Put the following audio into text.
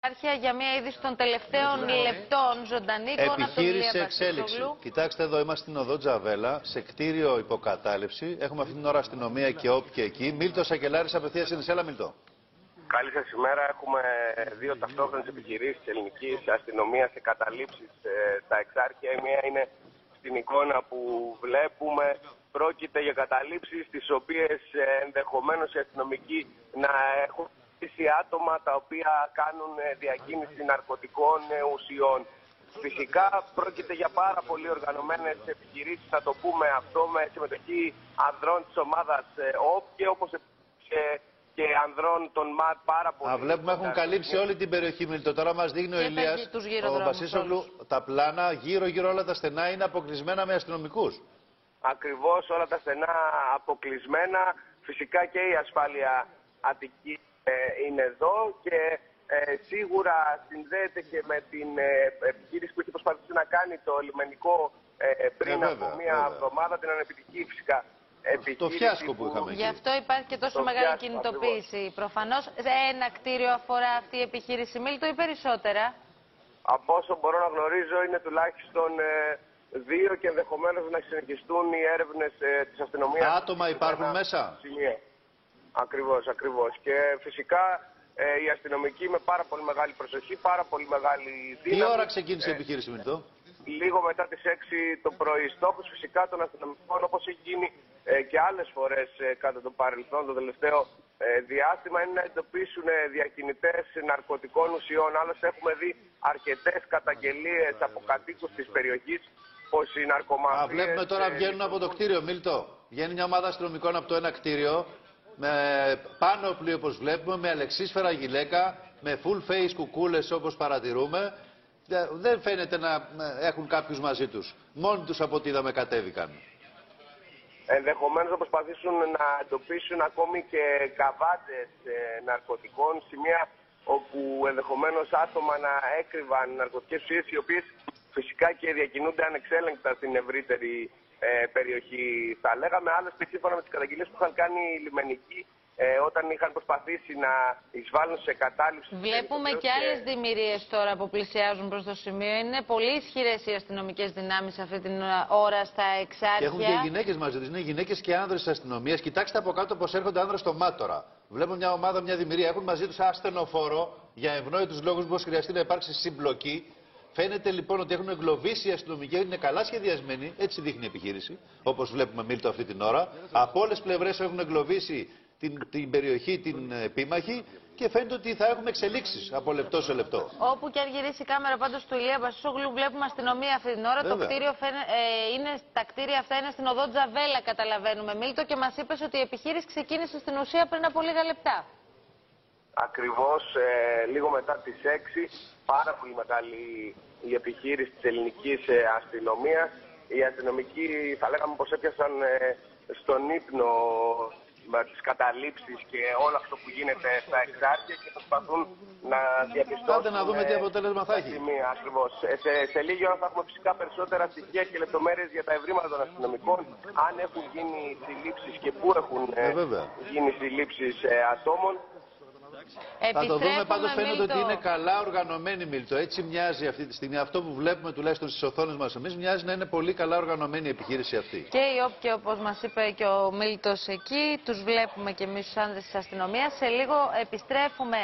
Άρχια για μια είδηση των τελευταίων λεπτών ζωντανή εικόνα. Επιχείρηση εξέλιξη. Κοιτάξτε, εδώ είμαστε στην οδό Τζαβέλα, σε κτίριο υποκατάληψη. Έχουμε αυτή την ώρα αστυνομία και όπ και εκεί. Μίλτο Σακελάρης, απευθείας είναι. Έλα, Μίλτο. Καλή σας ημέρα. Έχουμε δύο ταυτόχρονες επιχειρήσεις ελληνικής αστυνομίας σε καταλήψεις στα Εξάρχεια. Η μία είναι στην εικόνα που βλέπουμε. Πρόκειται για καταλήψεις τις οποίες ενδεχομένως οι αστυνομικοί να έχουν άτομα τα οποία κάνουν διακίνηση ναρκωτικών ουσιών. Φυσικά πρόκειται για πάρα πολύ οργανωμένες επιχειρήσεις, να το πούμε αυτό, με συμμετοχή ανδρών της ομάδας ΟΠ και όπως και ανδρών των ΜΑΤ πάρα πολύ. Βλέπουμε έχουν καλύψει όλη την περιοχή, Μίλτο. Τώρα μας δείχνει ο Ηλίας, ο Βασίσογλου, τα πλάνα γύρω-γύρω όλα τα στενά είναι αποκλεισμένα με αστυνομικούς. Ακριβώς, όλα τα στενά αποκλεισμένα. Φυσικά και η ασφάλεια Αττικής είναι εδώ και σίγουρα συνδέεται και με την επιχείρηση που έχει προσπαθήσει να κάνει το λιμενικό πριν από μία εβδομάδα, την ανεπιτυχή φυσικά επιχείρηση. Το φιάσκο που είχαμε. Γι' αυτό υπάρχει και τόσο μεγάλη κινητοποίηση. Προφανώς ένα κτίριο αφορά αυτή η επιχείρηση, Μίλτο, ή περισσότερα? Από όσο μπορώ να γνωρίζω είναι τουλάχιστον δύο και ενδεχομένως να συνεχιστούν οι έρευνες της αστυνομίας. Άτομα υπάρχουν μέσα. Ακριβώς. Και φυσικά οι αστυνομικοί με πάρα πολύ μεγάλη προσοχή, πάρα πολύ μεγάλη δύναμη. Τι ώρα ξεκίνησε η επιχείρηση, Μίλτο? Λίγο μετά τις 6 το πρωί. Στόχος φυσικά των αστυνομικών, όπως έχει γίνει και άλλες φορές κατά το παρελθόν, το τελευταίο διάστημα, είναι να εντοπίσουν διακινητές ναρκωτικών ουσιών. Άλλωστε έχουμε δει αρκετές καταγγελίες από κατοίκους της περιοχής πως οι ναρκωμαφίες... Βλέπουμε τώρα βγαίνουν από το κτίριο, Μίλτο. Βγαίνει μια ομάδα αστυνομικών από το ένα κτίριο, με πάνωπλοι όπως βλέπουμε, με αλεξίσφαιρα γυλαίκα, με full face κουκούλες όπως παρατηρούμε. Δεν φαίνεται να έχουν κάποιους μαζί τους. Μόνοι τους από ό,τι είδαμε κατέβηκαν. Ενδεχομένως να προσπαθήσουν να εντοπίσουν ακόμη και καβάτες ναρκωτικών, σημεία όπου ενδεχομένως άτομα να έκρυβαν ναρκωτικές ουσίες, οι οποίες φυσικά και διακινούνται ανεξέλεγκτα στην ευρύτερη περιοχή. Θα λέγαμε άλλωστε σύμφωνα με τις καταγγελίες που είχαν κάνει οι λιμενικοί όταν είχαν προσπαθήσει να εισβάλλουν σε κατάληψη. Βλέπουμε και άλλες δημιουργίες τώρα που πλησιάζουν προς το σημείο. Είναι πολύ ισχυρές οι αστυνομικές δυνάμεις αυτή την ώρα στα Εξάρχεια. Και έχουν και γυναίκες μαζί τους. Είναι γυναίκες και άνδρες της αστυνομίας. Κοιτάξτε από κάτω πως έρχονται άνδρες στο Μάτορα. Βλέπουμε μια ομάδα, μια δημιουργία. Έχουν μαζί τους ασθενοφόρο για ευνόητους λόγους που χρειαστεί να υπάρξει συμπλοκή. Φαίνεται λοιπόν ότι έχουν εγκλωβίσει οι αστυνομικοί, είναι καλά σχεδιασμένοι, έτσι δείχνει η επιχείρηση, όπως βλέπουμε, Μίλτο, αυτή την ώρα. Από όλες τις πλευρές έχουν εγκλωβίσει την περιοχή, την επίμαχη, και φαίνεται ότι θα έχουμε εξελίξεις από λεπτό σε λεπτό. Όπου και αν γυρίσει η κάμερα πάντως του Ηλία Βασίσογλου, βλέπουμε αστυνομία αυτή την ώρα. Το κτίριο τα κτίρια αυτά είναι στην οδό Τζαβέλα, καταλαβαίνουμε, Μίλτο, και μας είπες ότι η επιχείρηση ξεκίνησε στην ουσία πριν από λίγα λεπτά. Ακριβώς, λίγο μετά τις 6, πάρα πολύ μεγάλη η επιχείρηση της ελληνικής αστυνομίας. Οι αστυνομικοί θα λέγαμε πως έπιασαν στον ύπνο με τις καταλήψεις και όλο αυτό που γίνεται στα Εξάρχεια και προσπαθούν να διαπιστώσουν. Άντε να δούμε τι αποτέλεσμα θα έχει. Ακριβώς. Σε λίγη ώρα θα έχουμε φυσικά περισσότερα στοιχεία και λεπτομέρειες για τα ευρήματα των αστυνομικών, αν έχουν γίνει συλλήψεις και πού έχουν γίνει συλλήψεις ατόμων. Θα το δούμε, πάντως φαίνεται ότι είναι καλά οργανωμένη, Μίλτο. Έτσι μοιάζει αυτή τη στιγμή. Αυτό που βλέπουμε τουλάχιστον στις οθόνες μας εμείς, μοιάζει να είναι πολύ καλά οργανωμένη η επιχείρηση αυτή. Και η ΟΠ, και όπως μας είπε και ο Μίλτος εκεί, τους βλέπουμε και εμείς τους άνδρες της αστυνομίας. Σε λίγο επιστρέφουμε